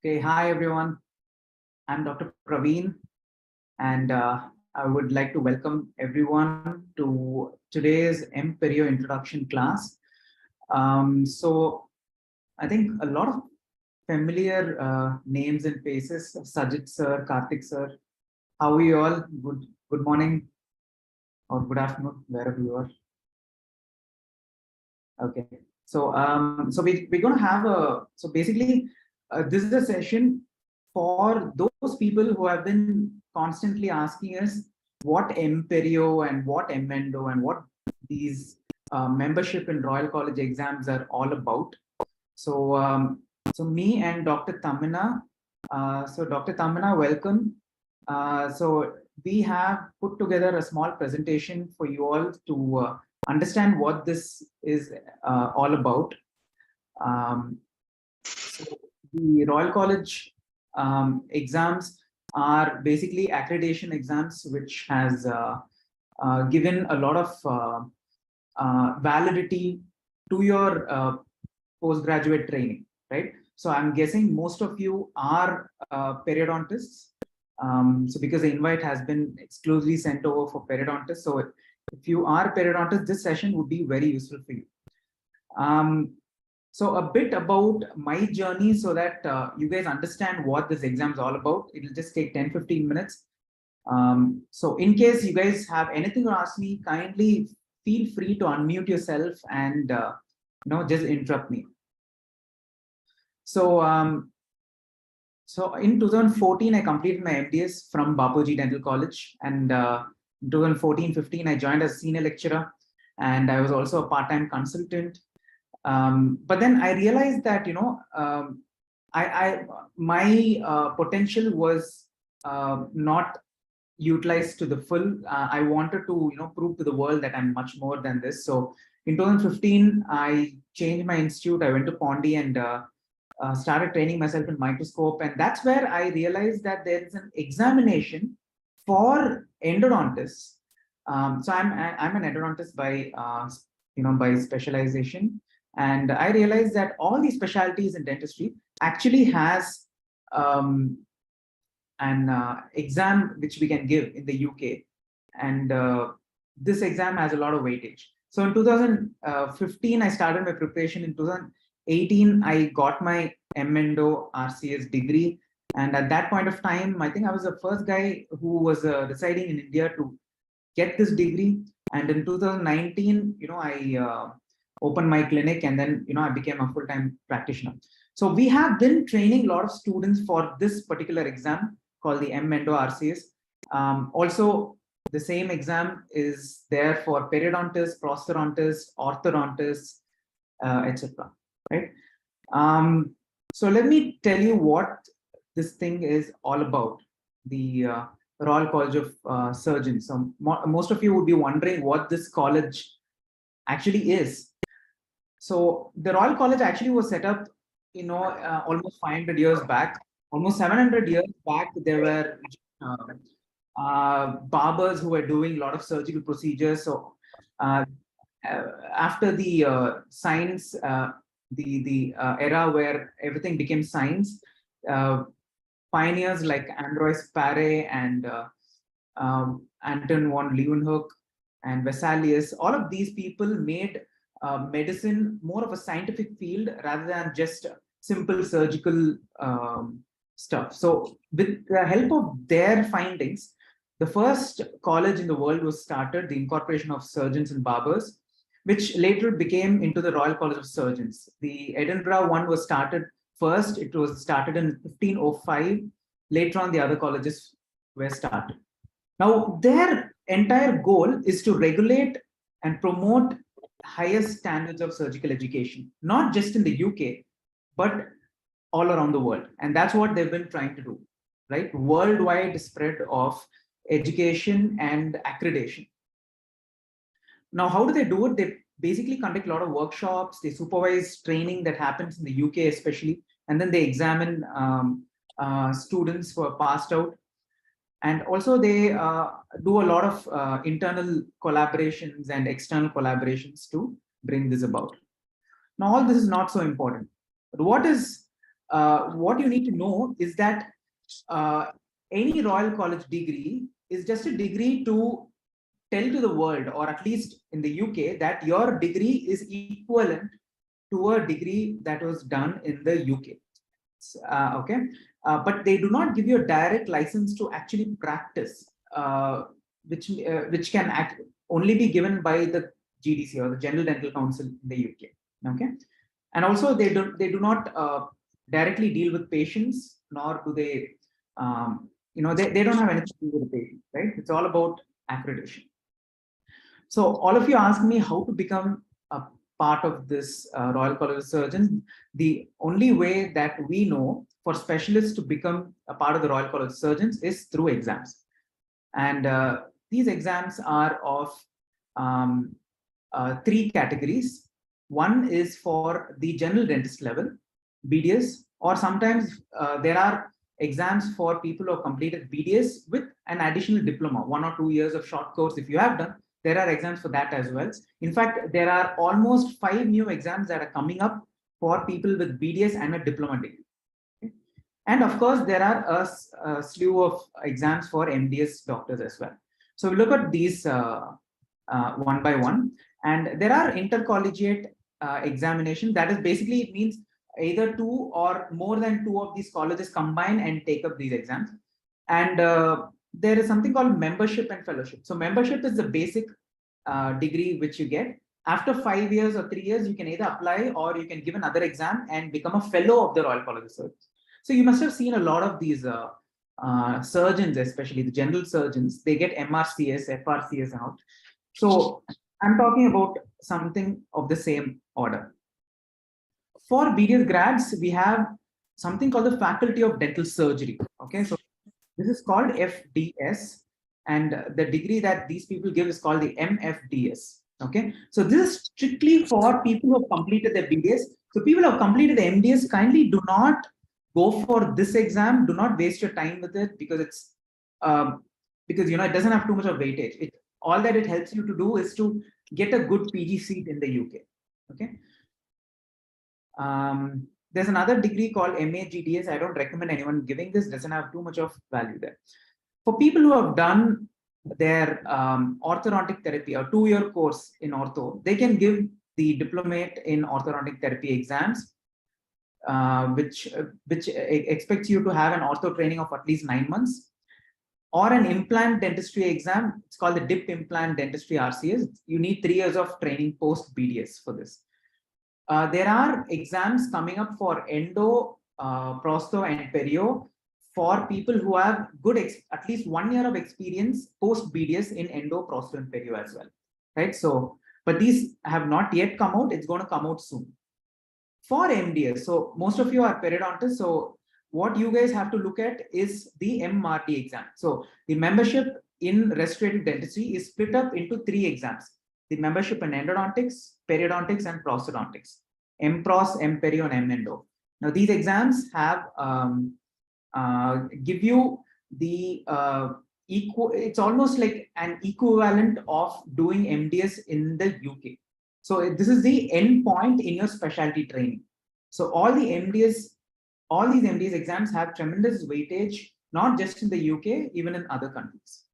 Okay, hi everyone. I'm Dr. Praveen, and I would like to welcome everyone to today's M Perio introduction class. So I think a lot of familiar names and faces: Sajid sir, Karthik sir. How are you all? Good morning or good afternoon, wherever you are. Okay. We're going to have this is a session for those people who have been constantly asking us what M Perio and what M Endo and what these membership in Royal College exams are all about. So, me and Dr. Tamina. Dr. Tamina, welcome. We have put together a small presentation for you all to understand what this is all about. So the Royal College exams are basically accreditation exams, which has given a lot of validity to your postgraduate training, right? So I'm guessing most of you are periodontists. So because the invite has been exclusively sent over for periodontists. So if you are periodontists, this session would be very useful for you. So a bit about my journey so that you guys understand what this exam is all about. It'll just take 10-15 minutes. So in case you guys have anything to ask me, kindly feel free to unmute yourself and just interrupt me. So in 2014, I completed my MDS from Bapuji Dental College, and in 2014-15, I joined as senior lecturer, and I was also a part-time consultant. But then I realized that my potential was not utilized to the full. I wanted to prove to the world that I'm much more than this. So in 2015, I changed my institute. I went to Pondi and started training myself in microscope, and that's where I realized that there is an examination for endodontists. So I'm an endodontist by by specialization, and I realized that all these specialties in dentistry actually has an exam which we can give in the UK, and this exam has a lot of weightage. So in 2015, I started my preparation. In 2018, I got my Endo RCS degree. And at that point of time, I think I was the first guy who was residing in India to get this degree. And in 2019, I opened my clinic, and then, I became a full-time practitioner. So we have been training a lot of students for this particular exam called the Endo RCS. Also, the same exam is there for periodontists, prosthodontists, orthodontists, etc. Right? So let me tell you what this thing is all about. The Royal College of Surgeons. So most of you would be wondering what this college actually is. So the Royal College actually was set up, almost 500 years back. Almost 700 years back, there were barbers who were doing a lot of surgical procedures. So after the science, the era where everything became science, pioneers like Ambroise Paré and Anton von Leeuwenhoek and Vesalius, all of these people made medicine more of a scientific field rather than just simple surgical stuff. So with the help of their findings, the first college in the world was started, the Incorporation of Surgeons and Barbers, which later became into the Royal College of Surgeons. The Edinburgh one was started first. It was started in 1505. Later on, the other colleges were started. Now, their entire goal is to regulate and promote highest standards of surgical education, not just in the UK, but all around the world. And that's what they've been trying to do, right? Worldwide spread of education and accreditation. Now, how do they do it? They basically conduct a lot of workshops. They supervise training that happens in the UK, especially, and then they examine students who are passed out. And also they do a lot of internal collaborations and external collaborations to bring this about. Now, all this is not so important. But what is what you need to know is that any Royal College degree is just a degree to tell to the world, or at least in the UK, that your degree is equivalent to a degree that was done in the UK. Okay, but they do not give you a direct license to actually practice, which can only be given by the GDC, or the General Dental Council in the UK. Okay, and also they do not directly deal with patients, nor do they, they don't have anything to do with the patient, right? It's all about accreditation. So all of you asked me how to become a part of this Royal College of Surgeons. The only way that we know for specialists to become a part of the Royal College of Surgeons is through exams. And these exams are of 3 categories. One is for the general dentist level, BDS, or sometimes there are exams for people who have completed BDS with an additional diploma, 1 or 2 years of short course. If you have done, there are exams for that as well. In fact, there are almost 5 new exams that are coming up for people with BDS and a diploma degree. Okay? And of course, there are a slew of exams for MDS doctors as well. So we look at these one by one, and there are intercollegiate examination. That is basically, it means either 2 or more than 2 of these colleges combine and take up these exams. And there is something called membership and fellowship. So membership is the basic degree which you get. After 5 years or 3 years, you can either apply or you can give another exam and become a fellow of the Royal College of Surgeons. So you must have seen a lot of these surgeons, especially the general surgeons, they get MRCS, FRCS out. So I'm talking about something of the same order. For BDS grads, we have something called the Faculty of Dental Surgery. Okay, so this is called FDS, and the degree that these people give is called the MFDS. Okay, so this is strictly for people who have completed their BDS. So people who have completed the MDS, kindly do not go for this exam. Do not waste your time with it, because it's because it doesn't have too much of weightage. All that it helps you to do is to get a good PG seat in the UK. Okay. There's another degree called MAGDS. I don't recommend anyone giving this. Doesn't have too much of value there. For people who have done their orthodontic therapy or 2-year course in ortho, they can give the diplomate in orthodontic therapy exams, which expects you to have an ortho training of at least 9 months, or an implant dentistry exam. It's called the DIP Implant Dentistry RCS. You need 3 years of training post BDS for this. There are exams coming up for Endo, Prostho, and Perio for people who have at least 1 year of experience post BDS in Endo, Prostho, and Perio as well. Right. So, but these have not yet come out. It's going to come out soon. For MDS, so most of you are periodontists. So what you guys have to look at is the MRD exam. So the membership in restorative dentistry is split up into 3 exams. The membership in endodontics, periodontics, and prosthodontics. MPros, M Perio, and M Endo. Now these exams have give you the it's almost like an equivalent of doing MDS in the UK. So this is the end point in your specialty training. So all these MDS exams have tremendous weightage, not just in the UK, even in other countries.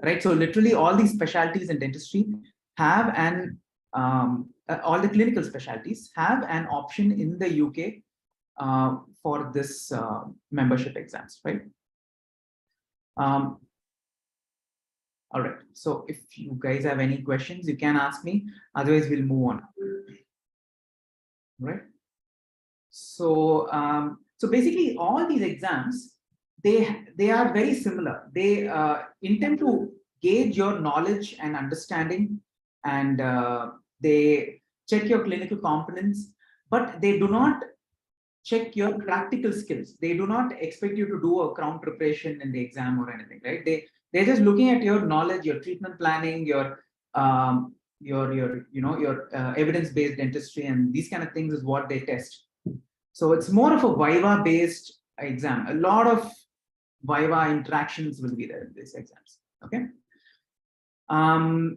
Right. So literally all these specialties in dentistry have all the clinical specialties have an option in the UK for this membership exams, right? All right. So if you guys have any questions, you can ask me. Otherwise, we'll move on. Right. So so basically, all these exams, they are very similar. They intend to gauge your knowledge and understanding, and they check your clinical competence, but they do not check your practical skills. They do not expect you to do a crown preparation in the exam or anything, right? They're just looking at your knowledge, your treatment planning, your evidence-based dentistry, and these kind of things is what they test. So it's more of a Viva-based exam. A lot of Viva interactions will be there in these exams. Okay.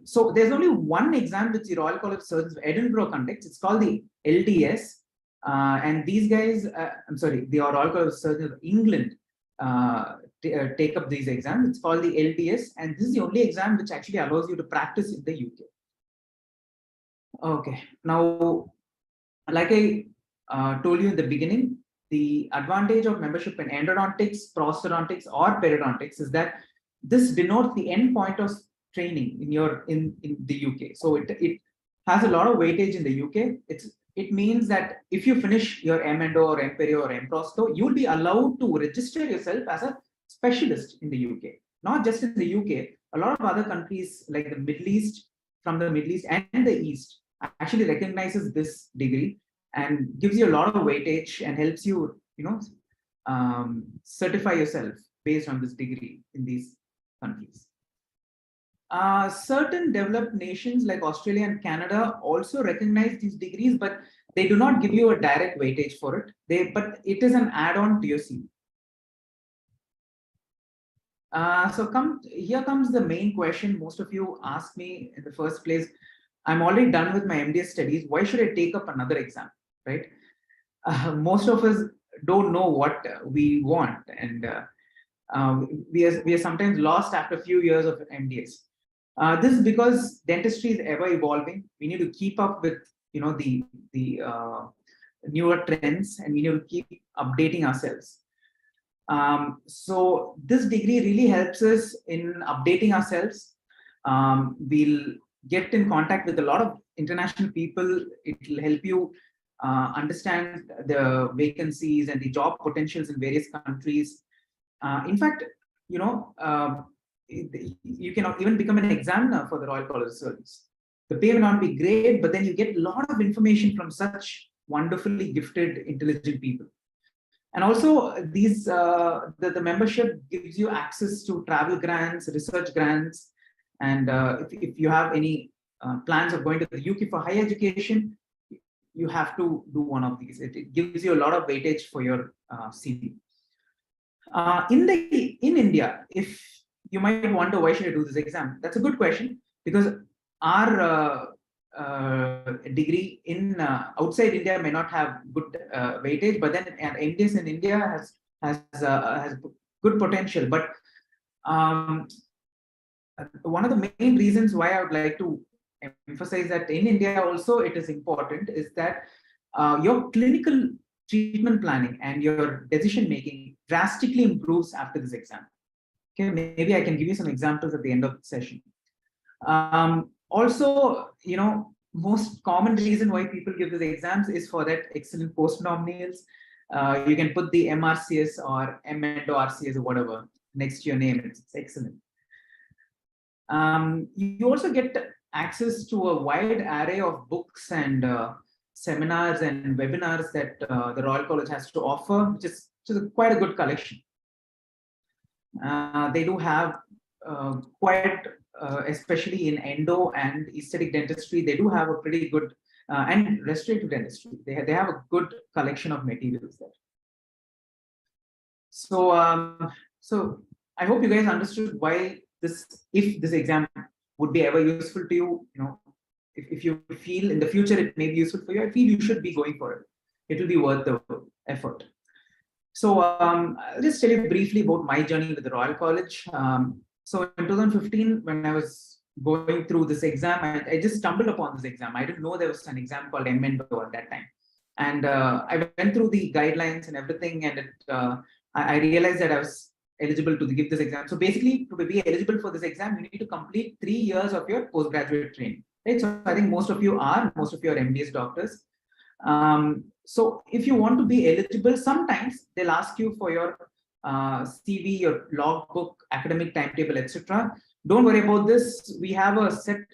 So there's only one exam which the Royal College of Surgeons of Edinburgh conducts. It's called the LDS. And these guys, I'm sorry, the Royal College of Surgeons of England take up these exams. It's called the LDS, and this is the only exam which actually allows you to practice in the UK. Okay, now, like I told you in the beginning, the advantage of membership in endodontics, prosthodontics, or periodontics is that this denotes the end point of training in the UK. So it has a lot of weightage in the UK. It means that if you finish your M Endo or M Perio or M Prostho, you'll be allowed to register yourself as a specialist in the UK. Not just in the UK, a lot of other countries like the Middle East, from the Middle East and the East, actually recognizes this degree and gives you a lot of weightage and helps you, certify yourself based on this degree in these countries. Certain developed nations like Australia and Canada also recognize these degrees, but they do not give you a direct weightage for it. But it is an add-on to your CV. Here comes the main question most of you ask me in the first place. I'm already done with my MDS studies. Why should I take up another exam, right? Most of us don't know what we want, and we are sometimes lost after a few years of MDS. This is because dentistry is ever evolving. We need to keep up with the newer trends, and we need to keep updating ourselves. So this degree really helps us in updating ourselves. We'll get in contact with a lot of international people. It will help you understand the vacancies and the job potentials in various countries. In fact, you can even become an examiner for the Royal College of Surgeons. The pay may not be great, but then you get a lot of information from such wonderfully gifted, intelligent people. And also, these the membership gives you access to travel grants, research grants, and if you have any plans of going to the UK for higher education, you have to do one of these. It gives you a lot of weightage for your CV. In India, if you might wonder why should I do this exam, that's a good question, because our degree in outside India may not have good weightage, but then MDS in India has good potential. But one of the main reasons why I would like to emphasize that in India also it is important is that your clinical treatment planning and your decision making drastically improves after this exam. Okay, maybe I can give you some examples at the end of the session. Also, most common reason why people give these exams is for that excellent post-nominals. You can put the MRCS or Endo RCS or whatever next to your name. It's excellent. You also get access to a wide array of books and seminars and webinars that the Royal College has to offer, which is quite a good collection. They do have quite, especially in endo and aesthetic dentistry, they do have a pretty good, and restorative dentistry, they have a good collection of materials there. So, so I hope you guys understood why if this exam would be ever useful to you. If you feel in the future it may be useful for you, I feel you should be going for it. It will be worth the effort. So I'll just tell you briefly about my journey with the Royal College. So in 2015, when I was going through this exam, I just stumbled upon this exam. I didn't know there was an exam called M Endo at that time. And I went through the guidelines and everything, and I realized that I was eligible to give this exam. So basically, to be eligible for this exam, you need to complete 3 years of your postgraduate training. Right? So I think most of you are MDS doctors. So if you want to be eligible, sometimes they'll ask you for your CV, your logbook, academic timetable, etc. Don't worry about this. We have a set,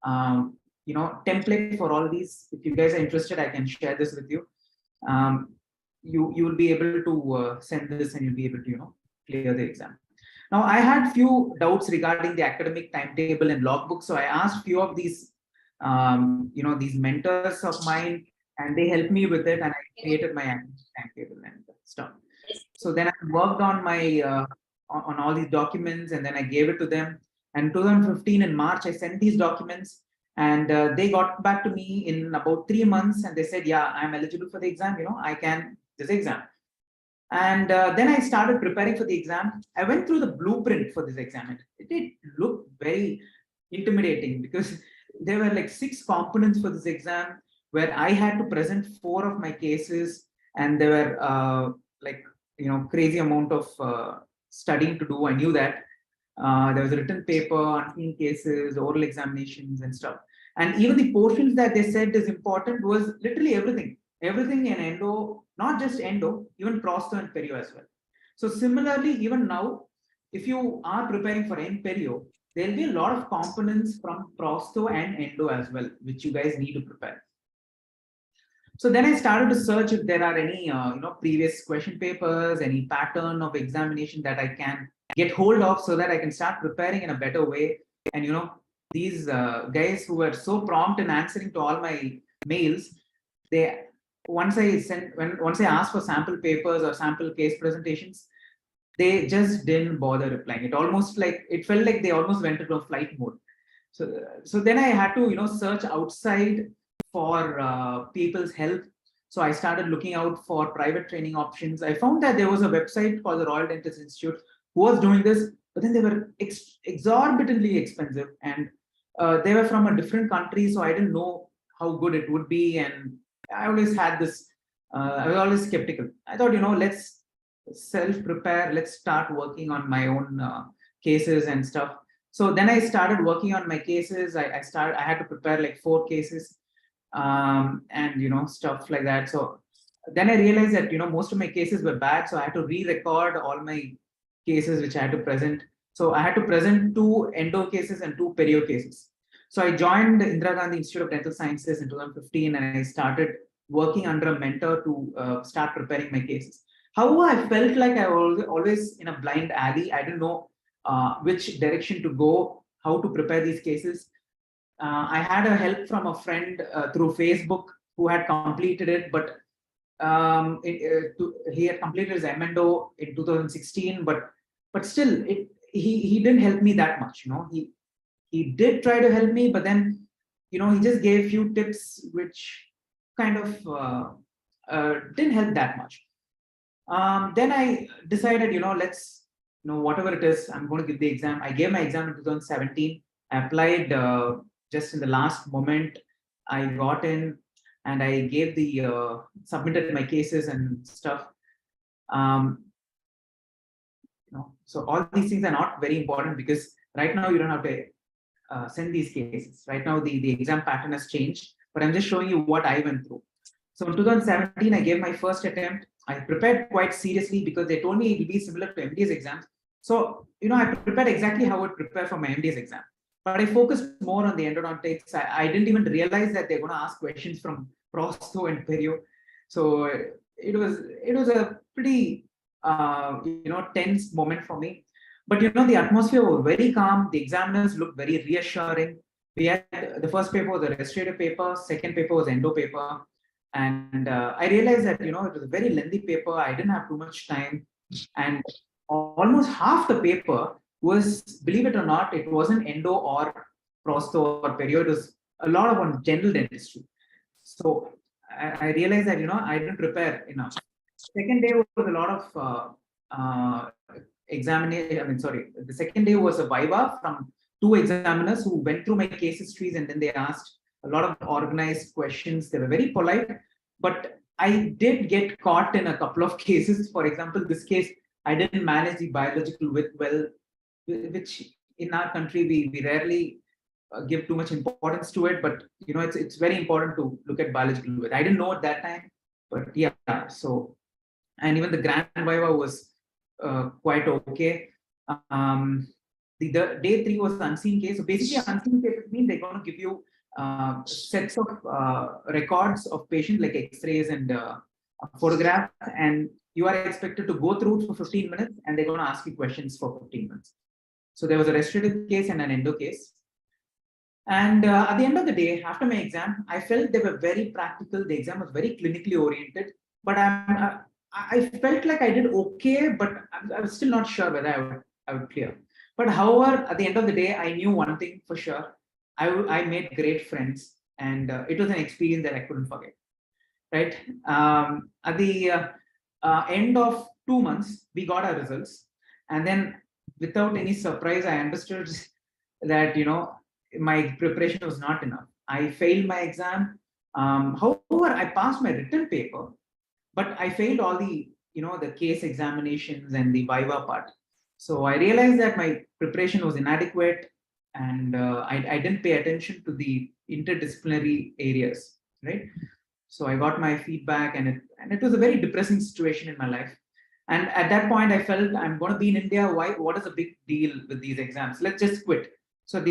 template for all these. If you guys are interested, I can share this with you. You will be able to send this, and you'll be able to clear the exam. Now, I had few doubts regarding the academic timetable and logbook, so I asked few of these these mentors of mine, and they helped me with it, and I created my timetable and stuff. So then I worked on my on all these documents, and then I gave it to them. And 2015 in March, I sent these documents, And they got back to me in about 3 months and they said, yeah, I'm eligible for the exam, I can this exam. And then I started preparing for the exam. I went through the blueprint for this exam. It did look very intimidating because there were like 6 components for this exam where I had to present 4 of my cases, and there were like crazy amount of studying to do. I knew that there was a written paper, unseen cases, oral examinations, and stuff. And even the portions that they said is important was literally everything. Everything in endo, not just endo, even Prostho and Perio as well. So similarly, even now, if you are preparing for M Perio, there'll be a lot of components from Prostho and endo as well, which you guys need to prepare. So then I started to search if there are any previous question papers, any pattern of examination that I can get hold of so that I can start preparing in a better way. And these guys who were so prompt in answering to all my mails, they once I asked for sample papers or sample case presentations, they just didn't bother replying. It felt like they almost went into flight mode. So then I had to search outside for people's help. So I started looking out for private training options. I found that there was a website called the Royal Dentist Institute who was doing this, but then they were exorbitantly expensive, and they were from a different country, so I didn't know how good it would be. And I always had this, I was always skeptical. I thought, let's self-prepare, let's start working on my own cases and stuff. So then I started working on my cases. I had to prepare like 4 cases and stuff like that. So then I realized that most of my cases were bad, so I had to re-record all my cases which I had to present. So I had to present 2 endo cases and 2 perio cases. So I joined the Indira Gandhi Institute of Dental Sciences in 2015, and I started working under a mentor to start preparing my cases. However, I felt like I was always in a blind alley. I didn't know which direction to go, how to prepare these cases. I had a help from a friend through Facebook who had completed it, but he had completed his Endo in 2016, but still, he didn't help me that much. He did try to help me, but then he just gave a few tips which kind of didn't help that much. Then I decided, let's whatever it is, I'm going to give the exam. I gave my exam in 2017. I applied just in the last moment. I got in and I gave the submitted my cases and stuff. So all these things are not very important because right now you don't have to send these cases. Right now the exam pattern has changed, but I'm just showing you what I went through. So in 2017, I gave my first attempt. I prepared quite seriously because they told me it will be similar to MDS exams. So, I prepared exactly how I would prepare for my MDS exam. But I focused more on the endodontics. I didn't even realize that they're going to ask questions from Prostho and Perio. So it was a pretty tense moment for me. But the atmosphere was very calm. The examiners looked very reassuring. We had the first paper was a restorative paper, second paper was endo paper. And I realized that it was a very lengthy paper. I didn't have too much time, and almost half the paper was, believe it or not, it wasn't endo or Prostho or Perio. It was a lot of on general dentistry. So I realized that I didn't prepare enough. Second day was a lot of examination. The second day was a viva from 2 examiners who went through my case histories, and then they asked a lot of organized questions. They were very polite, but I did get caught in a couple of cases. For example, this case, I didn't manage the biological width well, which in our country, we rarely give too much importance to it, but it's very important to look at biological width. I didn't know at that time, but yeah, so, and even the grand viva was quite okay. The day 3 was the unseen case. So basically, unseen case means they're going to give you sets of records of patients like x-rays and photographs, and you are expected to go through it for 15 minutes, and they're going to ask you questions for 15 minutes. So there was a restorative case and an endo case. And at the end of the day, after my exam, I felt they were very practical. The exam was very clinically oriented, but I felt like I did okay, but I was still not sure whether I would clear. But however, at the end of the day, I knew one thing for sure. I made great friends, and it was an experience that I couldn't forget. Right. At the end of 2 months, we got our results, and then without any surprise, I understood that my preparation was not enough. I failed my exam. However, I passed my written paper, but I failed all the the case examinations and the viva part. So I realized that my preparation was inadequate, and I didn't pay attention to the interdisciplinary areas, right? So I got my feedback, and it was a very depressing situation in my life. And at that point, I felt I'm going to be in India. Why? What is the big deal with these exams? Let's just quit. So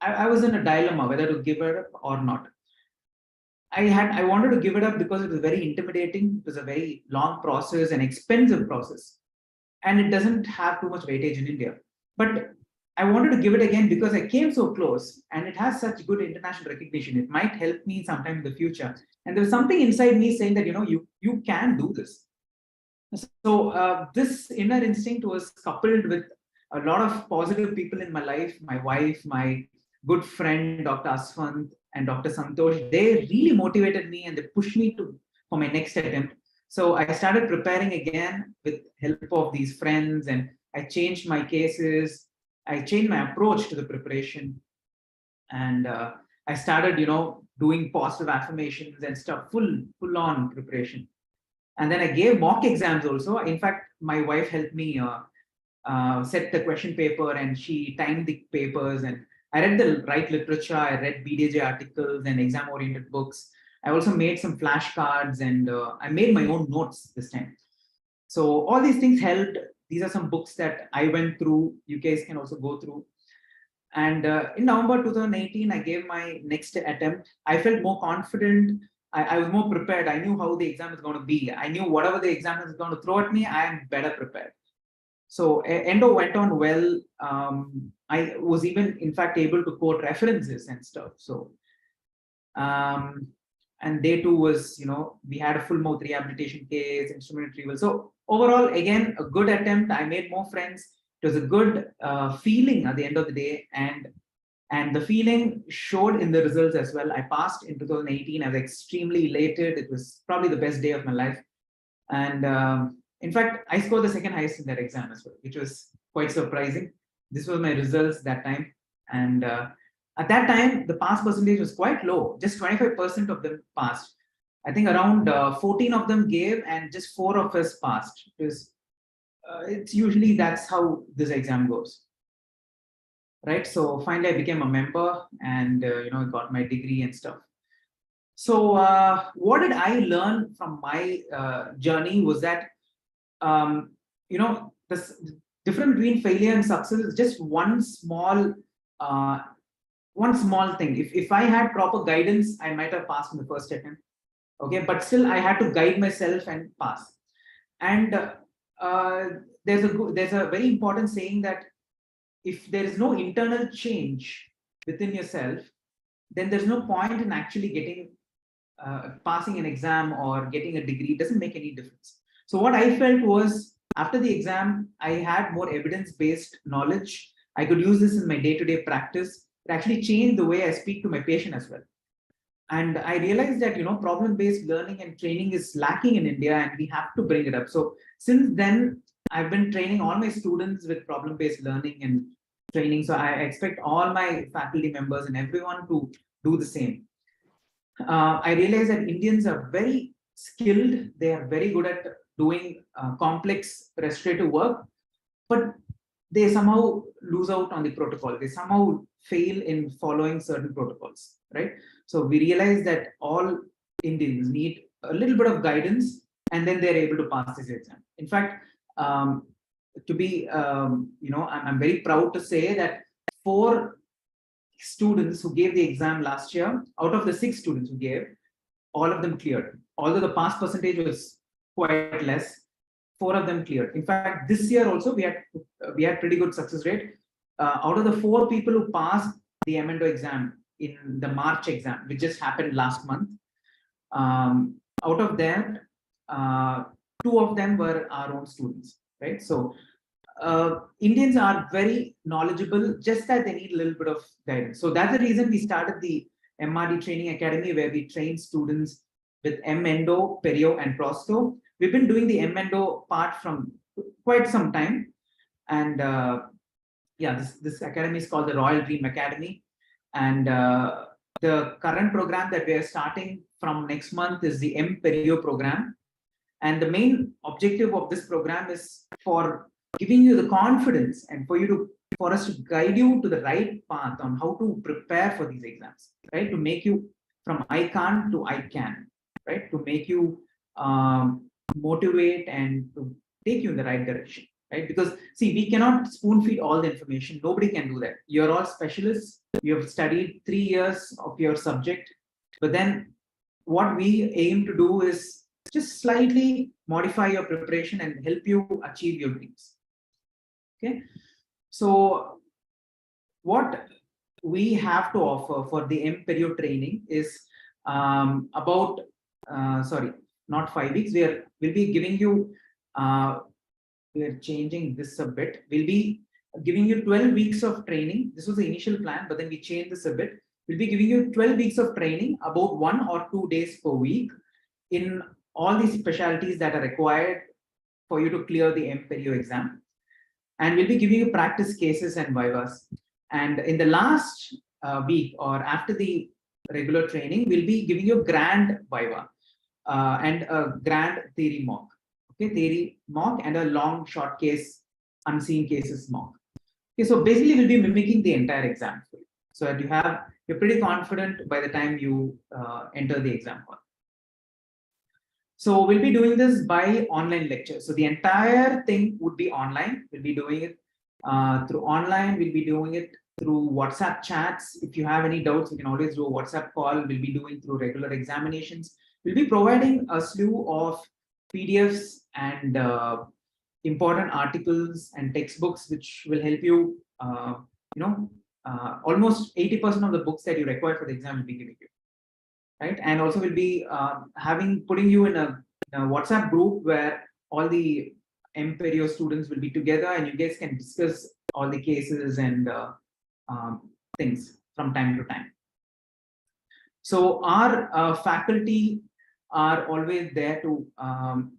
I was in a dilemma whether to give it up or not. I wanted to give it up because it was very intimidating. It was a very long process, an expensive process, and it doesn't have too much weightage in India. But I wanted to give it again because I came so close, and it has such good international recognition. It might help me sometime in the future. And there was something inside me saying that you can do this. So this inner instinct was coupled with a lot of positive people in my life. My wife, my good friend, Dr. Aswant and Dr. Santosh, they really motivated me, and they pushed me for my next attempt. So I started preparing again with help of these friends, and I changed my cases. I changed my approach to the preparation, and I started, doing positive affirmations and stuff, full on preparation. And then I gave mock exams also. In fact, my wife helped me set the question paper, and she timed the papers. And I read the right literature. I read BDJ articles and exam-oriented books. I also made some flashcards, and I made my own notes this time. So all these things helped. These are some books that I went through. You guys can also go through. And in November 2018, I gave my next attempt. I felt more confident. I was more prepared. I knew how the exam is going to be. I knew whatever the exam is going to throw at me, I am better prepared. So Endo went on well. I was even, in fact, able to quote references and stuff. So, and day two was, we had a full mouth rehabilitation case, instrument retrieval. So overall, again, a good attempt. I made more friends. It was a good feeling at the end of the day, and the feeling showed in the results as well. I passed in 2018. I was extremely elated. It was probably the best day of my life. And in fact, I scored the second highest in that exam as well, which was quite surprising. This was my results that time. And at that time, the pass percentage was quite low. Just 25% of them passed. I think around 14 of them gave, and just 4 of us passed. Because it's usually that's how this exam goes. Right. So finally, I became a member, and got my degree and stuff. So what did I learn from my journey was that the difference between failure and success is just one small thing. If I had proper guidance, I might have passed in the first attempt. Okay, but still I had to guide myself and pass. And there's a very important saying that if there is no internal change within yourself, then there's no point in actually getting passing an exam or getting a degree. It doesn't make any difference. So what I felt was, after the exam, I had more evidence-based knowledge. I could use this in my day-to-day practice. It actually changed the way I speak to my patient as well. And I realized that problem-based learning and training is lacking in India, and we have to bring it up. So since then, I've been training all my students with problem-based learning and training. So I expect all my faculty members and everyone to do the same. I realize that Indians are very skilled. They are very good at doing complex restorative work, but they somehow lose out on the protocol. They somehow fail in following certain protocols, right? So we realize that all Indians need a little bit of guidance, and then they're able to pass this exam. In fact, I'm very proud to say that 4 students who gave the exam last year, out of the 6 students who gave, all of them cleared. Although the pass percentage was quite less, 4 of them cleared. In fact, this year also we had pretty good success rate. Out of the 4 people who passed the Endo exam in the March exam, which just happened last month, out of them, 2 of them were our own students, right? So Indians are very knowledgeable, just that they need a little bit of guidance. So that's the reason we started the MRD Training Academy, where we train students with M Endo, Perio, and Prostho. We've been doing the M Endo part from quite some time, and yeah, this academy is called the Royal Dream Academy, and the current program that we are starting from next month is the M Perio program. And the main objective of this program is for giving you the confidence and for us to guide you to the right path on how to prepare for these exams, right? To make you from I can't to I can, right? To make you motivate and to take you in the right direction, right? Because see, we cannot spoon feed all the information. Nobody can do that. You're all specialists. You have studied 3 years of your subject, but then what we aim to do is just slightly modify your preparation and help you achieve your dreams. Okay, so what we have to offer for the M Perio training is about sorry, not 5 weeks. We'll be giving you we're changing this a bit. We'll be giving you 12 weeks of training. This was the initial plan, but then we changed this a bit. We'll be giving you 12 weeks of training, about 1 or 2 days per week, in all these specialties that are required for you to clear the M Perio exam. And we'll be giving you practice cases and vivas. And in the last week or after the regular training, we'll be giving you a grand viva and a grand theory mock. Okay, theory mock and a long short case, unseen cases mock. Okay, so basically we'll be mimicking the entire exam for you, so that you're pretty confident by the time you enter the exam hall. So we'll be doing this by online lecture. So the entire thing would be online. We'll be doing it through online. We'll be doing it through WhatsApp chats. If you have any doubts, you can always do a WhatsApp call. We'll be doing through regular examinations. We'll be providing a slew of PDFs and important articles and textbooks, which will help you, almost 80% of the books that you require for the exam will be giving you. Right, and also we'll be putting you in a WhatsApp group where all the M Perio students will be together, and you guys can discuss all the cases and things from time to time. So our faculty are always there to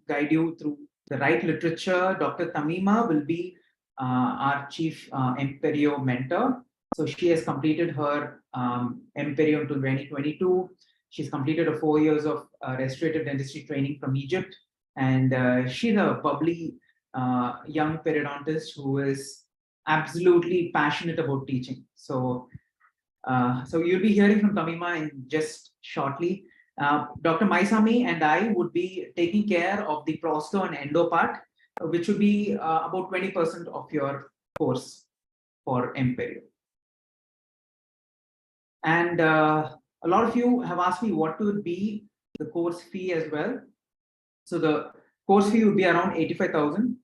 guide you through the right literature. Dr. Tamima will be our chief M Perio mentor. So she has completed her M Perio until 2022. She's completed 4 years of restorative dentistry training from Egypt, and she's a bubbly young periodontist who is absolutely passionate about teaching. So, so you'll be hearing from Tamima in just shortly. Dr. Maisami and I would be taking care of the Prostho and Endo part, which would be about 20% of your course for M Perio. And a lot of you have asked me what would be the course fee as well. So the course fee would be around 85,000,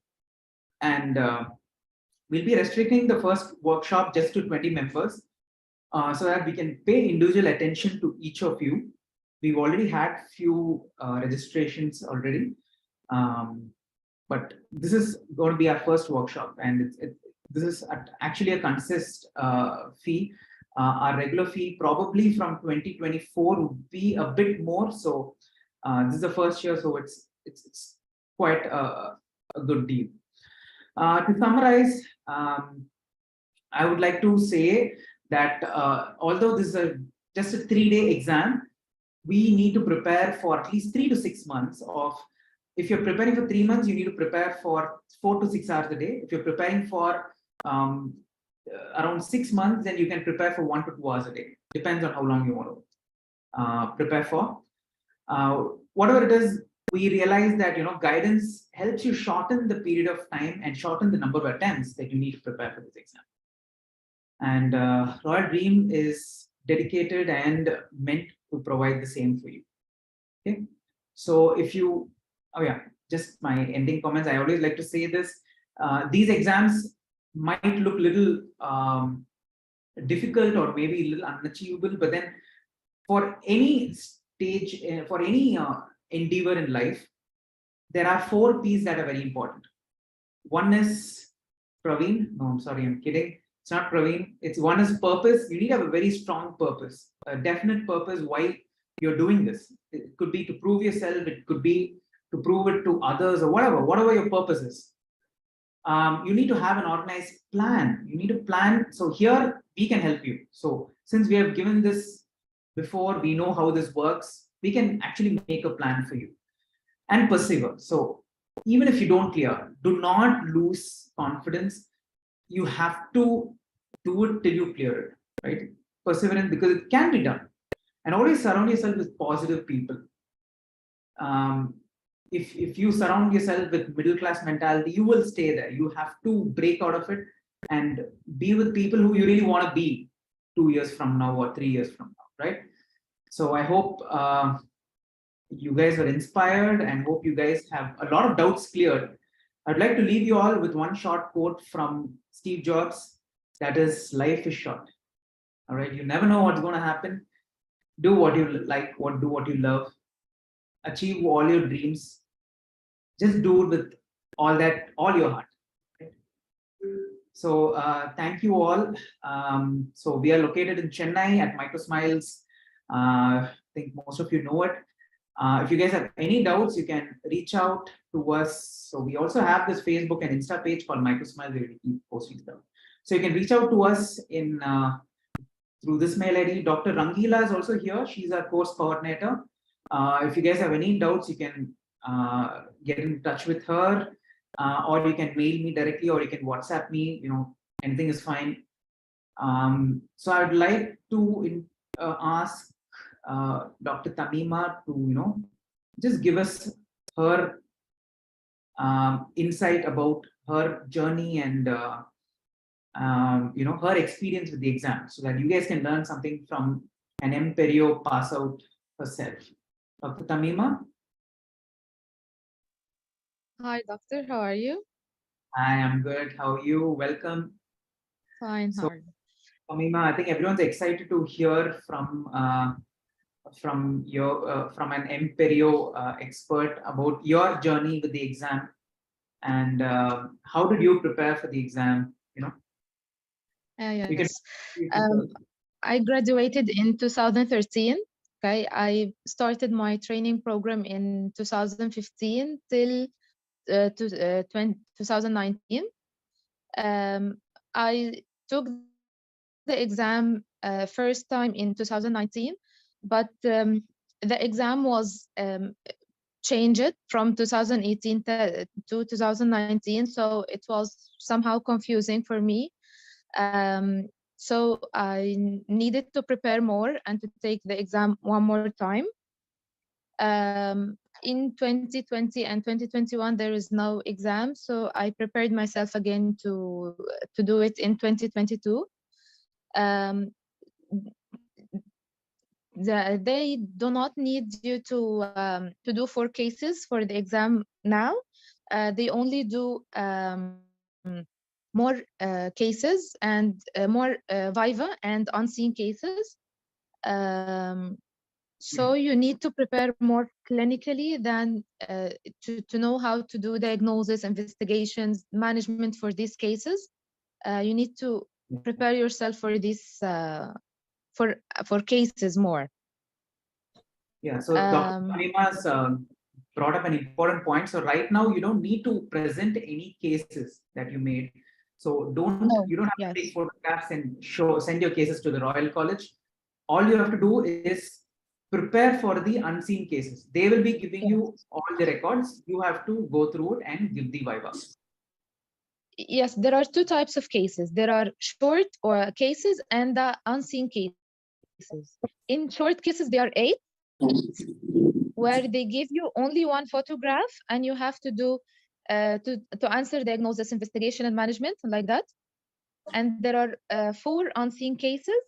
and we'll be restricting the first workshop just to 20 members, so that we can pay individual attention to each of you. We've already had few registrations already, but this is going to be our first workshop, and this is actually a consist fee. Our regular fee probably from 2024 would be a bit more. So this is the first year, so it's quite a good deal. To summarize, I would like to say that although this is just a 3-day exam, we need to prepare for at least 3 to 6 months of. If you're preparing for 3 months, you need to prepare for 4 to 6 hours a day. If you're preparing for around 6 months, then you can prepare for 1 to 2 hours a day. Depends on how long you want to prepare for. Whatever it is, we realize that guidance helps you shorten the period of time and shorten the number of attempts that you need to prepare for this exam. And Royal Dream is dedicated and meant to provide the same for you. Okay, so if you, just my ending comments. I always like to say this: these exams might look little difficult or maybe a little unachievable, but then for any stage, for any endeavor in life, there are 4 P's that are very important. One is Praveen. No, I'm sorry, I'm kidding. It's not Praveen. It's one is purpose. You need to have a very strong purpose, a definite purpose why you're doing this. It could be to prove yourself. It could be to prove it to others or whatever your purpose is. You need to have an organized plan. You need to plan. So here we can help you. So since we have given this before, we know how this works. We can actually make a plan for you and persevere. So even if you don't clear, do not lose confidence. You have to do it till you clear it, right? Perseverance, because it can be done. And always surround yourself with positive people. If you surround yourself with middle class mentality, you will stay there. You have to break out of it and be with people who you really want to be 2 years from now or 3 years from now, right? So I hope you guys are inspired and hope you guys have a lot of doubts cleared. I'd like to leave you all with one short quote from Steve Jobs. That is, life is short. All right. You never know what's going to happen. Do what you like, do what you love. Achieve all your dreams. Just do it with all your heart. Right? So thank you all. So we are located in Chennai at Microsmiles. I think most of you know it. If you guys have any doubts, you can reach out to us. So we also have this Facebook and Insta page called Microsmile where we keep posting stuff. So you can reach out to us in through this mail ID. Dr. Rangila is also here. She's our course coordinator. If you guys have any doubts, you can get in touch with her, or you can mail me directly, or you can WhatsApp me. Anything is fine. So I'd like to ask Dr. Tamima to just give us her insight about her journey and her experience with the exam, so that you guys can learn something from an M Perio pass out herself. Dr. Tamima. Hi, doctor. How are you? I am good. How are you? Welcome. Fine. So, Tamima, I think everyone's excited to hear from an M Perio expert about your journey with the exam and how did you prepare for the exam? Yes. I graduated in 2013. Okay, I started my training program in 2015 till 2019. I took the exam first time in 2019, but the exam was changed from 2018 to 2019, so it was somehow confusing for me. So I needed to prepare more and to take the exam one more time. In 2020 and 2021, there is no exam, so I prepared myself again to do it in 2022. They do not need you to do 4 cases for the exam now. They only do more cases and more viva and unseen cases. So you need to prepare more clinically than to know how to do diagnosis, investigations, management for these cases. You need to prepare yourself for this for cases more. Yeah, so Dr. Panima's brought up an important point. So right now you don't need to present any cases that you made. So you don't have to take photographs and send your cases to the Royal College. All you have to do is prepare for the unseen cases. They will be giving you all the records. You have to go through it and give the viva. Yes, there are 2 types of cases. There are short or cases and the unseen cases. In short cases, there are 8, where they give you only one photograph and you have to do to answer diagnosis, investigation, and management, like that. And there are 4 unseen cases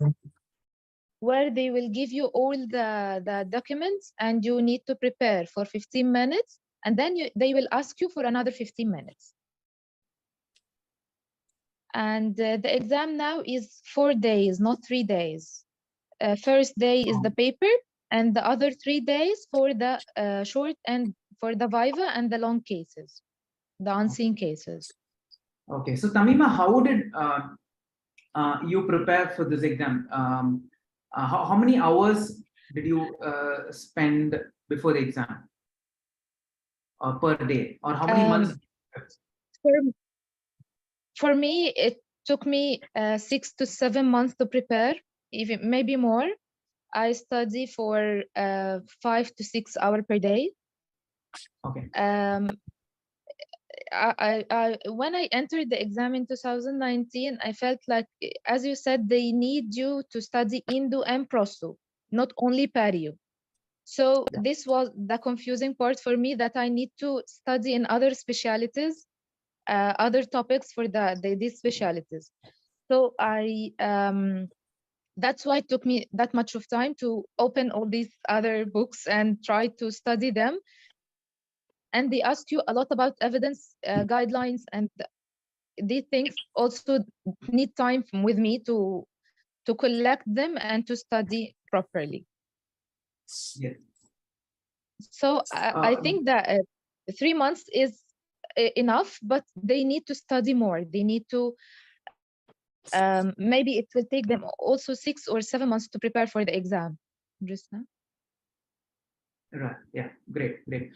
where they will give you all the documents and you need to prepare for 15 minutes, and then they will ask you for another 15 minutes. And the exam now is 4 days, not 3 days. First day is the paper, and the other 3 days for the short and for the viva and the long cases, the unseen cases. Okay, so Tamima, how did you prepare for this exam? How many hours did you spend before the exam per day, or how many months? For, for me, it took me 6 to 7 months to prepare, even maybe more. I study for 5 to 6 hours per day. Okay. When I entered the exam in 2019, I felt like, as you said, they need you to study Endo and Prostho, not only Perio. So this was the confusing part for me, that I need to study in other specialities, other topics for these specialities. So that's why it took me that much of time to open all these other books and try to study them. And they ask you a lot about evidence, guidelines, and these things also need time with me to collect them and to study properly. Yes. So I think that 3 months is enough, but they need to study more. They need to maybe it will take them also 6 or 7 months to prepare for the exam. Just now. Right. Yeah. Great. Great.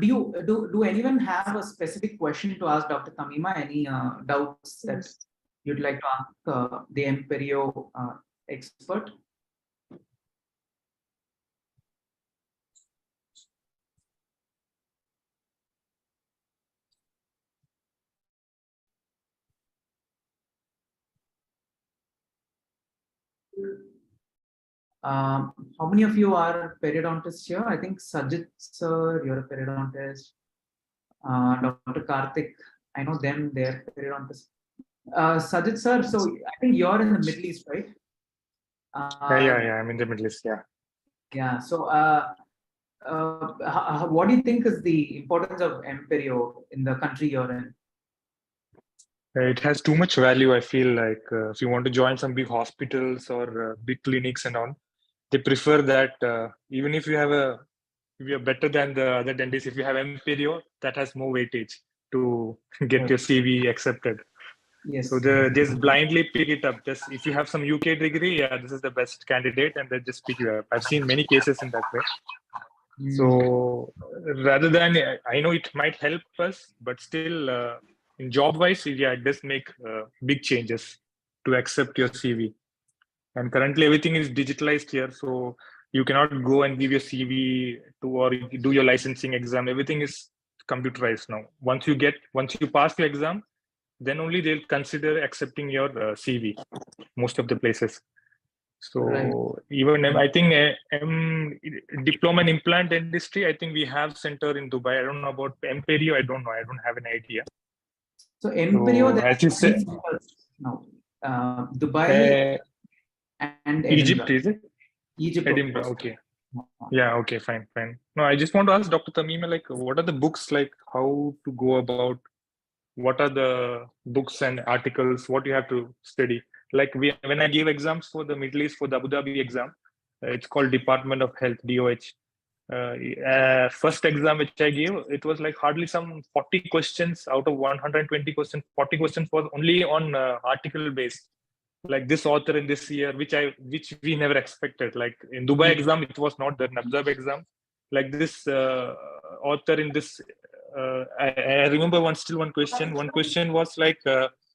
Do anyone have a specific question to ask Dr. Tamima? Any doubts that you'd like to ask the M Perio expert? How many of you are periodontists here? I think Sajid sir, you're a periodontist. Dr. Karthik, I know them, they're periodontists. Sajid sir, so I think you're in the Middle East, right? Yeah, I'm in the Middle East, yeah. Yeah, so what do you think is the importance of M Perio in the country you're in? It has too much value, I feel like. If you want to join some big hospitals or big clinics and all, they prefer that even if you are better than the other dentists, if you have M Perio, that has more weightage to get your CV accepted. Yes. So they just blindly pick it up. Just if you have some UK degree, yeah, this is the best candidate, and they just pick you up. I've seen many cases in that way. So rather than, I know it might help us, but still, in job-wise, yeah, it does make big changes to accept your CV. And currently, everything is digitalized here, so you cannot go and give your CV to or do your licensing exam. Everything is computerized now. Once you pass your exam, then only they'll consider accepting your CV. Most of the places. So Right. even I think diploma in implant dentistry, I think we have center in Dubai. I don't know about M Perio. I don't know. I don't have an idea. So M Perio, there as you said, now, Dubai and Egypt, Edinburgh. is it? Egypt. Edinburgh. Okay. Yeah. Okay. Fine. No, I just want to ask Dr. Tamima, like, what are the books like? How to go about? What are the books and articles? What you have to study? Like when I gave exams for the Middle East for the Abu Dhabi exam, it's called Department of Health (DOH). First exam which I gave, it was like hardly some 40 questions out of 120 questions. 40 questions was only on article based, like this author in this year, which we never expected. Like in Dubai exam, it was not the Nabzab exam. Like this author in this. I remember one question. One question was like,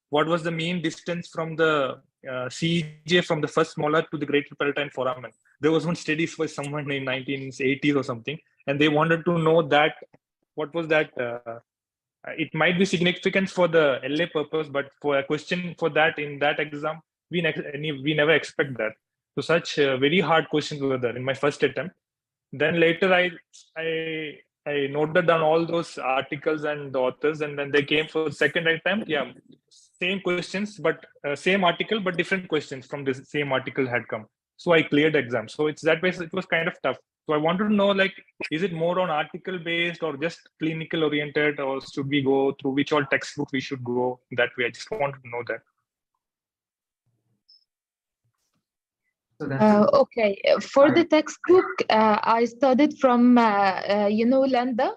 what was the mean distance from the CJ from the first molar to the greater palatine foramen? There was one study for someone in 1980s or something, and they wanted to know that what was that. It might be significant for the LA purpose, but for a question for that in that exam, we never expect that. So such very hard questions were there in my first attempt. Then later I noted down all those articles and the authors, and when they came for the second attempt, yeah, same questions, but same article, but different questions from the same article had come. So I cleared the exam. So it's that way. It was kind of tough. So I wanted to know, like, is it more on article based or just clinical oriented, or should we go through which all textbook we should go that way? I just wanted to know that. Okay, for the textbook, I studied from Linda,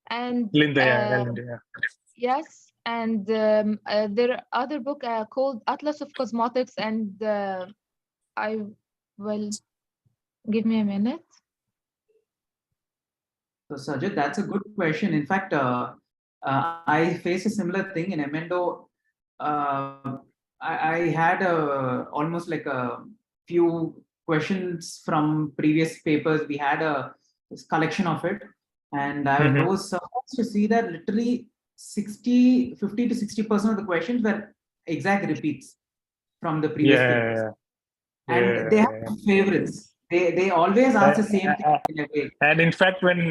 and Linda, yeah. yes, And there are other book called Atlas of Cosmetics, and I will give me a minute. So Sajid, that's a good question. In fact, I face a similar thing in Endo. I had almost like a few questions from previous papers. We had this collection of it, and I was surprised to see that literally 50 to 60% of the questions were exact repeats from the previous papers. And they have favorites. They always ask the same thing in a way. And in fact, when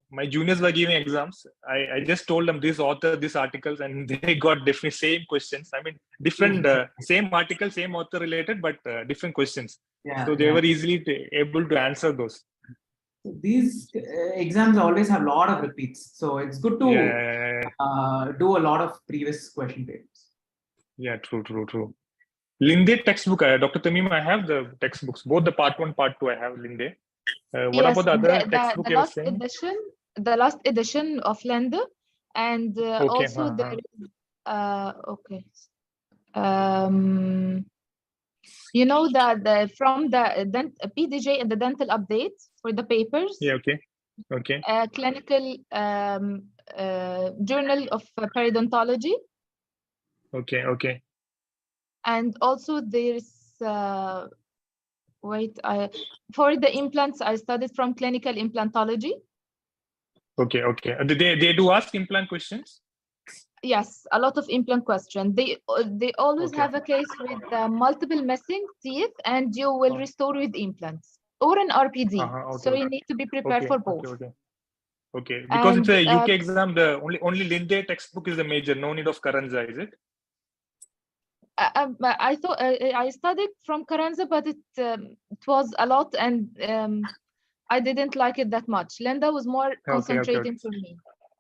my juniors were giving exams, I just told them this author, this articles, and they got definitely same questions. I mean, different, same article, same author related, but different questions. Yeah, so they were easily able to answer those. So these exams always have a lot of repeats. So it's good to do a lot of previous question papers. Yeah, true. Linde textbook, Dr. Tamim, I have the textbooks, both the part 1, part 2, I have Linde. What Yes, about the other textbook you're saying? The last edition of Linde, and also there is, okay. You know that from the PDJ and the dental update for the papers. Yeah, okay. Clinical Journal of Periodontology. Okay. And also there's for the implants, I studied from clinical implantology. Okay. They do ask implant questions? Yes, a lot of implant questions. They always have a case with multiple missing teeth, and you will restore with implants or an RPD. So you need to be prepared for both. Okay. Because it's a UK exam, the only Linde textbook is the major. No need of Karanza, is it? I thought I studied from Karanza, but it was a lot, and I didn't like it that much. Linde was more concentrating for me.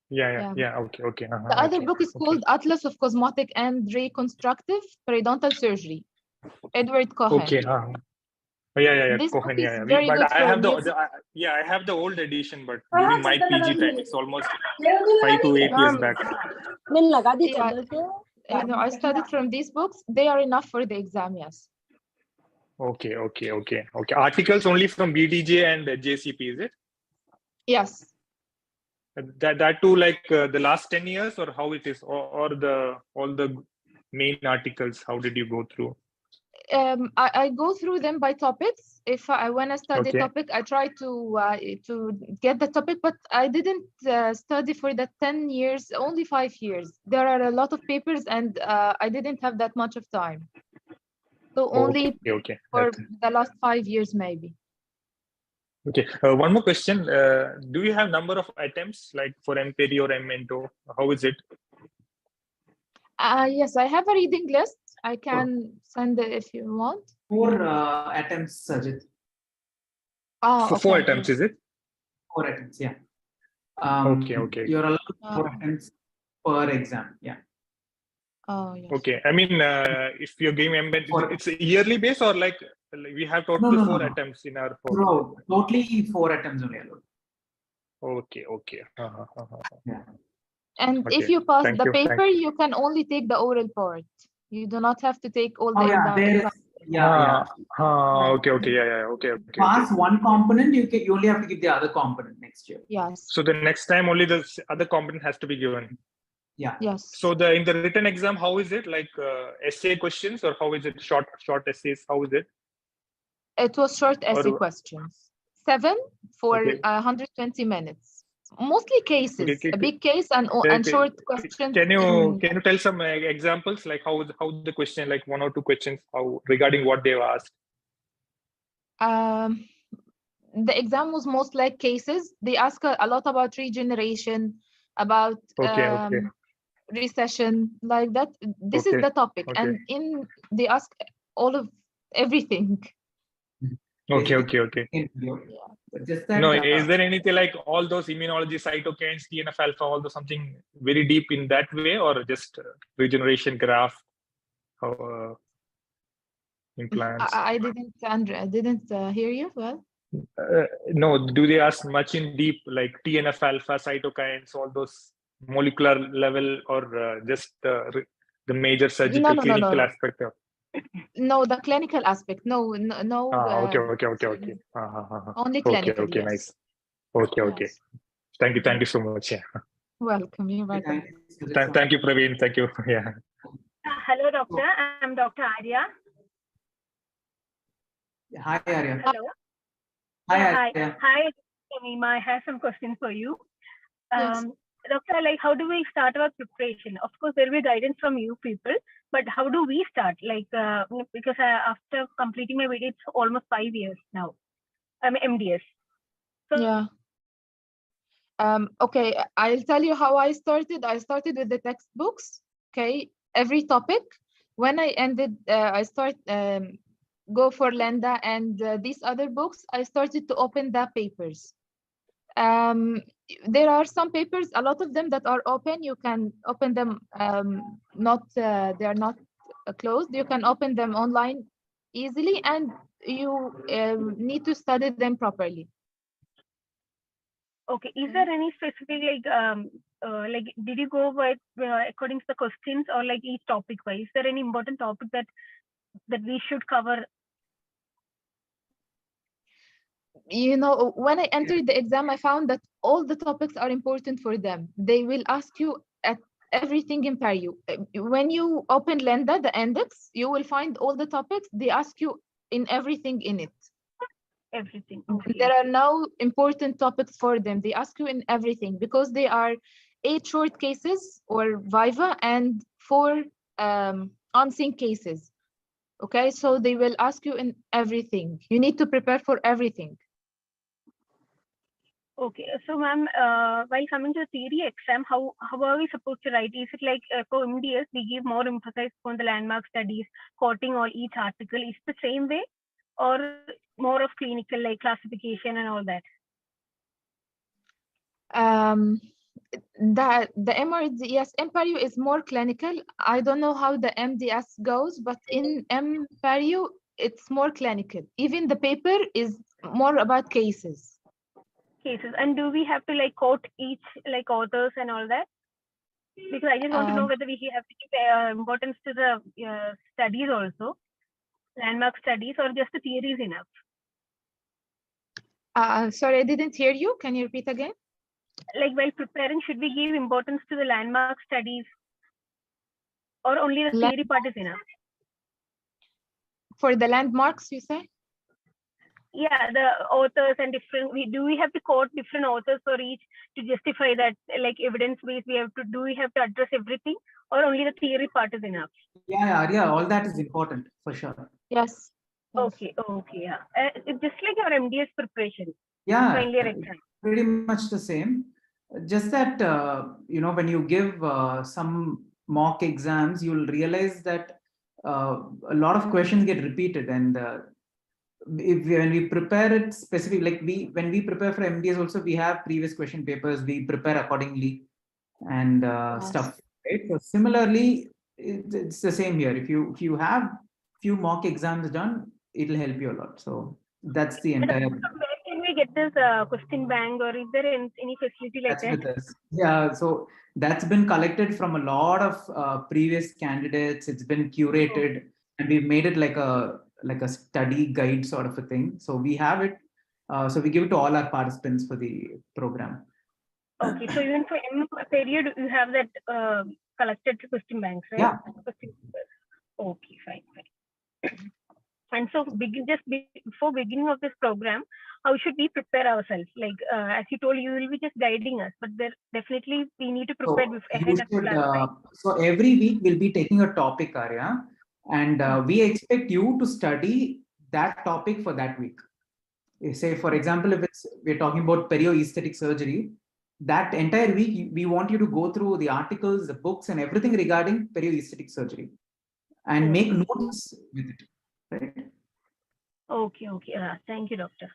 Yeah. Okay. The other book is called Atlas of Cosmetic and Reconstructive Periodontal Surgery, Edward Cohen. Okay. Yeah. This Cohen, book is very good I have for I have the old edition, but during my PG time, it's almost 5 to 8 years back. I studied from these books. They are enough for the exam, yes. Okay. Articles only from BDJ and JCP, is it? Yes. That too, like the last 10 years, or how it is, or all the main articles, how did you go through? I go through them by topics. When I study a topic, I try to get the topic, but I didn't study for the 10 years, only 5 years. There are a lot of papers, and I didn't have that much of time. So only for the last 5 years, maybe. Okay. One more question. Do you have number of attempts, like for M Perio or M Endo? How is it? Yes, I have a reading list. I can send it if you want. 4 attempts, Sajid. Okay. 4 attempts, is it? 4 attempts, yeah. Okay. You're allowed 4 attempts per exam, yeah. Oh, yes. Okay. I mean, if you're giving it's a yearly base, or like we have total 4 attempts in our 4? No, totally 4 attempts only allowed. Okay. Yeah. And if you pass the paper, you can only take the oral part. You do not have to take all the exam. Okay. Yeah. Okay. Pass one component, you only have to give the other component next year. Yes. So the next time only the other component has to be given. Yeah. Yes. So in the written exam, how is it? Like essay questions, or how is it? Short essays? How is it? It was short essay questions. 7 for 120 minutes. Mostly cases, a big case and short questions. Can you tell some examples, like how the question, like 1 or 2 questions, how regarding what they've asked? The exam was most like cases. They ask a lot about regeneration, about recession, like that. This is the topic, and they ask everything. Okay. No, is there anything like all those immunology, cytokines, TNF alpha, all those something very deep in that way, or just regeneration graph, implants? I didn't hear you well. No, do they ask much in deep, like TNF alpha, cytokines, all those molecular level or just the major surgical no, clinical no. aspect of? No, the clinical aspect. No. Okay. Only Okay, clinical, okay, yes. nice. Okay. Yes. Thank you so much. Yeah. Welcome. You're Okay, welcome. Thank you, Praveen. Thank you. Yeah. Hello, doctor. I'm Dr. Arya. Hi, Arya. Hello. Hi, Hi. Arya. Hi, Tamima. I have some questions for you. Yes. Doctor, like, how do we start our preparation? Of course, there will be guidance from you people, but how do we start? Like, because after completing my video, it's almost 5 years now. I'm MDS. So, Yeah. Okay, I'll tell you how I started. I started with the textbooks. Okay, every topic. When I ended, I go for Lenda and these other books. I started to open the papers. There are some papers, a lot of them that are open. You can open them. They are not closed. You can open them online easily, and you need to study them properly. okay, is there any specific like did you go by according to the questions or like each topic wise? Is there any important topic that we should cover? You know, when I entered the exam, I found that all the topics are important for them. They will ask you at everything in Perio. When you open Lenda, the index, you will find all the topics. They ask you in everything in it. Everything. Okay. There are no important topics for them. They ask you in everything because they are 8 short cases or viva and 4 unseen cases. Okay, so they will ask you in everything. You need to prepare for everything. Okay, so ma'am, while coming to the theory exam, how are we supposed to write? Is it like for MDS, we give more emphasis on the landmark studies, quoting all each article? Is it the same way, or more of clinical like classification and all that? The MRDS M Perio is more clinical. I don't know how the MDS goes, but in M Perio, it's more clinical. Even the paper is more about cases. Cases, and do we have to like quote each like authors and all that? Because I just want to know whether we have to give importance to the studies also, landmark studies, or just the theory is enough. Sorry, I didn't hear you. Can you repeat again? Like while preparing, should we give importance to the landmark studies, or only the theory part is enough? For the landmarks, you say? Yeah, the authors and different. Do we have to quote different authors for each to justify that, like evidence based? Do we have to address everything, or only the theory part is enough? Yeah, Arya, all that is important for sure. Yes. Okay, yeah. It's just like our MDS preparation. Yeah, Final year exam. pretty much the same. Just that you know, when you give some mock exams, you'll realize that a lot of questions get repeated, and when we prepare it specific, like when we prepare for MDS also, we have previous question papers, we prepare accordingly and stuff, right? So similarly, it's the same here. If you have few mock exams done, it'll help you a lot. So that's the entire. Where can we get this question bank, or is there any facility like that? With us. Yeah, so that's been collected from a lot of previous candidates. It's been curated, and we've made it like a study guide sort of a thing. So we have it. So we give it to all our participants for the program. Okay, so even for M period, you have that collected question banks, right? Yeah. Okay, fine. And so, before beginning of this program, how should we prepare ourselves? Like as you told, you will be just guiding us, but there definitely we need to prepare ahead of class. Right? So every week we'll be taking a topic, Arya, and we expect you to study that topic for that week. Say, for example, if we're talking about perioesthetic surgery, that entire week we want you to go through the articles, the books, and everything regarding perioesthetic surgery, and make notes with it. Right? Okay. Thank you, doctor.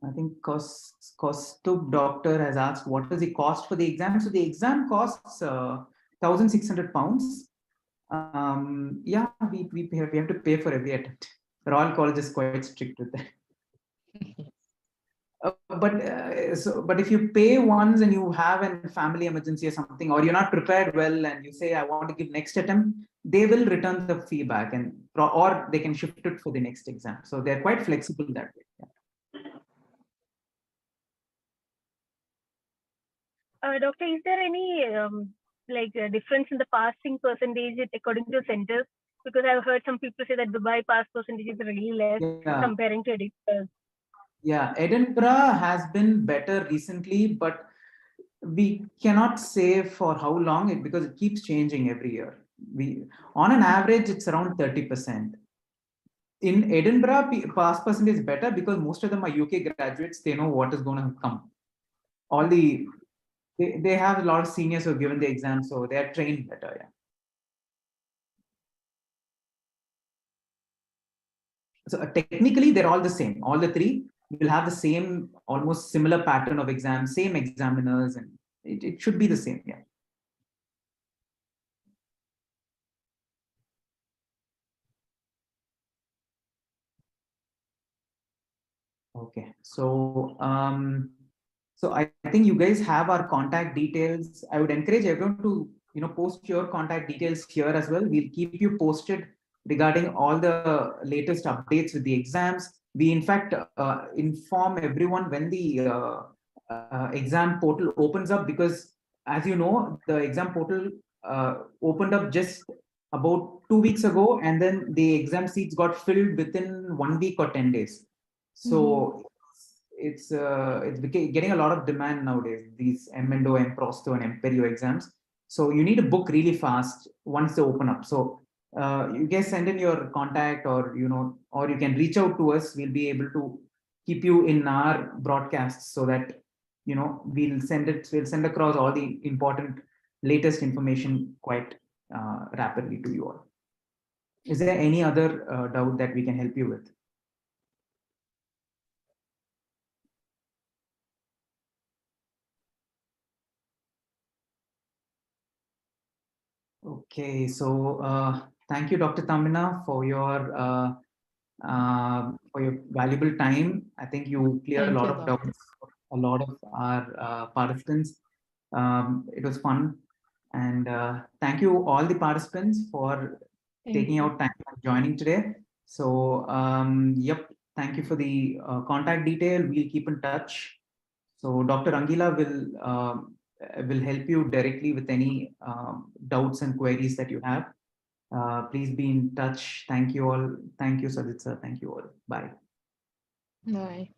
I think Kostub doctor has asked what is the cost for the exam. So the exam costs £1,600. Yeah, we have to pay for every attempt. The Royal College is quite strict with that. But if you pay once and you have a family emergency or something, or you're not prepared well, and you say, I want to give next attempt, they will return the feedback, and or they can shift it for the next exam. So they're quite flexible that way. Yeah. Doctor, is there any difference in the passing percentage according to centers? Because I've heard some people say that Dubai pass percentage is really less comparing to Edinburgh. Yeah, Edinburgh has been better recently, but we cannot say for how long because it keeps changing every year. On an average, it's around 30%. In Edinburgh, pass percentage is better because most of them are UK graduates. They know what is going to come. They have a lot of seniors who have given the exam, so they are trained better. Yeah. So technically, they're all the same. All the three will have the same, almost similar pattern of exams, same examiners, and it should be the same. Yeah. Okay. So I think you guys have our contact details. I would encourage everyone to post your contact details here as well. We'll keep you posted regarding all the latest updates with the exams. We in fact inform everyone when the exam portal opens up, because as you know, the exam portal opened up just about 2 weeks ago, and then the exam seats got filled within 1 week or 10 days. So it's getting a lot of demand nowadays, these Endo, M Prostho, and M Perio exams. So you need to book really fast once they open up. So you guys send in your contact, or or you can reach out to us. We'll be able to keep you in our broadcasts so that we'll send across all the important latest information quite rapidly to you all. Is there any other doubt that we can help you with? Okay, so thank you, Dr. Tamina, for your valuable time. I think you cleared a lot of doubts for a lot of our participants. It was fun, and thank you all the participants for taking out time and joining today. So yep, thank you for the contact detail. We'll keep in touch. So Dr. Angila will help you directly with any doubts and queries that you have. Please be in touch. Thank you all. Thank you, Sajid sir. Thank you all. Bye. Bye.